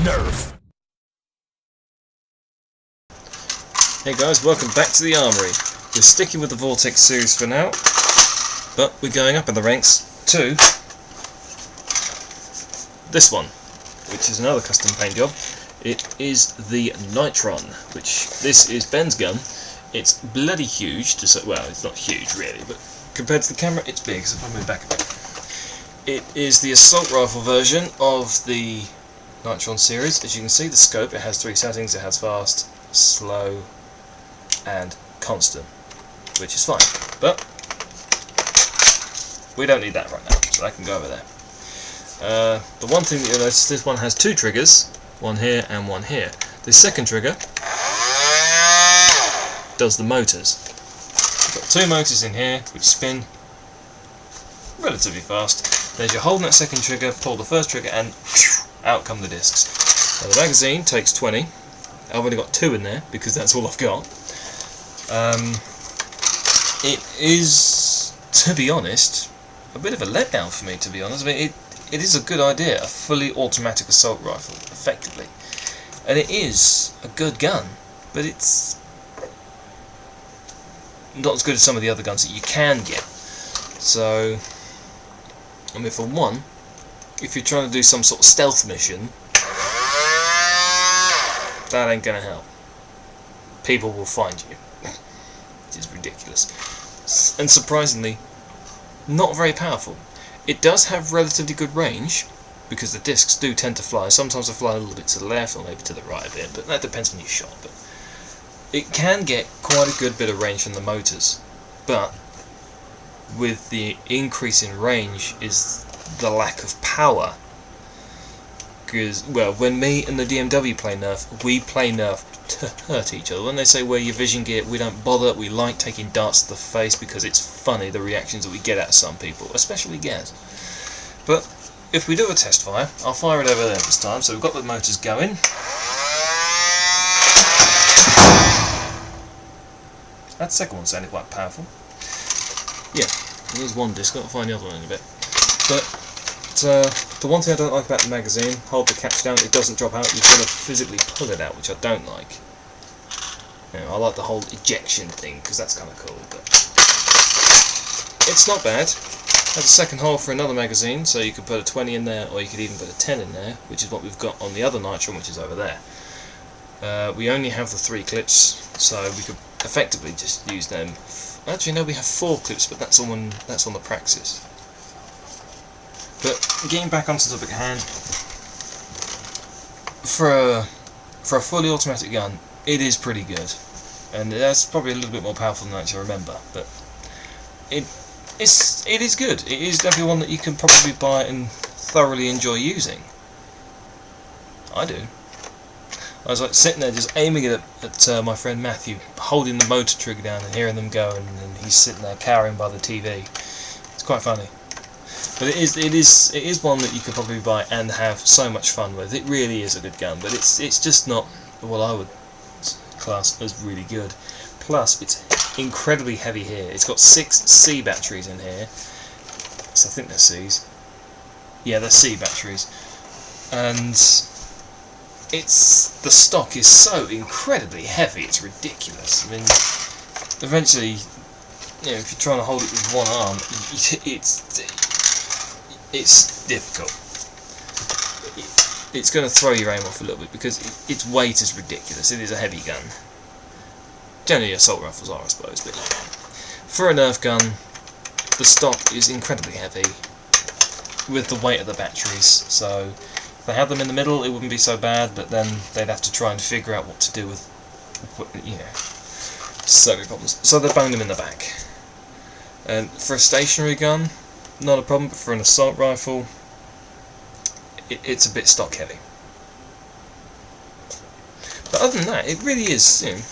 Nerf. Hey guys, welcome back to the Armory. We're sticking with the Vortex series for now, but we're going up in the ranks to this one, which is another custom paint job. It is the Nitron, which this is Ben's gun. It's bloody huge, well, it's not huge really, but compared to the camera it's big, so if I move back a bit. It is the assault rifle version of the Nitron series. As you can see, the scope, it has 3 settings. It has fast, slow and constant, which is fine, but we don't need that right now, so I can go over there. The one thing that you'll notice, this one has 2 triggers, one here and one here. The second trigger does the motors. We've got 2 motors in here which spin relatively fast. As you're holding that second trigger, pull the first trigger and out come the discs. Now the magazine takes 20. I've only got 2 in there because that's all I've got. It is, to be honest, a bit of a letdown for me, to be honest. I mean, it is a good idea, a fully automatic assault rifle, effectively. And it is a good gun, but it's not as good as some of the other guns that you can get. So, I mean, for one, if you're trying to do some sort of stealth mission, that ain't gonna help. People will find you. It is ridiculous. And surprisingly, not very powerful. It does have relatively good range, because the discs do tend to fly. Sometimes they fly a little bit to the left, or maybe to the right a bit, but that depends on your shot. But it can get quite a good bit of range from the motors. But with the increase in range is the lack of power. Because, well, when me and the DMW play Nerf, we play Nerf to hurt each other. When they say wear your vision gear, we don't bother. We like taking darts to the face because it's funny, the reactions that we get out of some people, especially Gaz. But if we do a test fire, I'll fire it over there this time. So we've got the motors going. That second one sounded quite powerful. Yeah, here's one disc. I'll find the other one in a bit. But the one thing I don't like about the magazine, hold the catch down, it doesn't drop out. You've got to physically pull it out, which I don't like. You know, I like the whole ejection thing because that's kind of cool. But it's not bad. Has a second hole for another magazine, so you could put a 20 in there, or you could even put a 10 in there, which is what we've got on the other Nitron, which is over there. We only have the 3 clips, so we could effectively just use them. Actually, no, we have 4 clips, but that's on the Praxis. But getting back onto the topic at hand, for a fully automatic gun, it is pretty good, and that's probably a little bit more powerful than I actually remember. But it is good. It is definitely one that you can probably buy and thoroughly enjoy using. I do. I was like sitting there just aiming it at my friend Matthew, holding the motor trigger down and hearing them go, and he's sitting there cowering by the TV. It's quite funny. But it is one that you could probably buy and have so much fun with. It really is a good gun, but it's just not what I would class as really good. Plus, it's incredibly heavy here. It's got 6 C batteries in here. So I think they're C's. Yeah, they're C batteries. And the stock is so incredibly heavy, it's ridiculous. I mean, eventually, you know, if you're trying to hold it with one arm, it's difficult. It's going to throw your aim off a little bit because its weight is ridiculous. It is a heavy gun. Generally, assault rifles are, I suppose, but for a Nerf gun, the stock is incredibly heavy with the weight of the batteries. So if they had them in the middle, it wouldn't be so bad, but then they'd have to try and figure out what to do with, you know, so many problems. So they bone them in the back. And for a stationary gun, not a problem, but for an assault rifle, it's a bit stock heavy. But other than that, it really is, you know,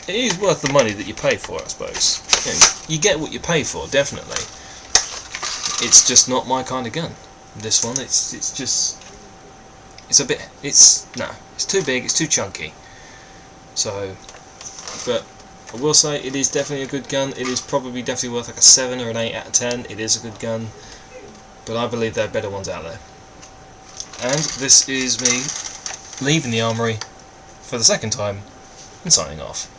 it is worth the money that you pay for it, I suppose. You know, you get what you pay for, definitely. It's just not my kind of gun. This one, it's too big, it's too chunky. So, but I will say it is definitely a good gun. It is probably definitely worth like a 7 or an 8 out of 10. It is a good gun, but I believe there are better ones out there. And this is me leaving the Armory for the second time and signing off.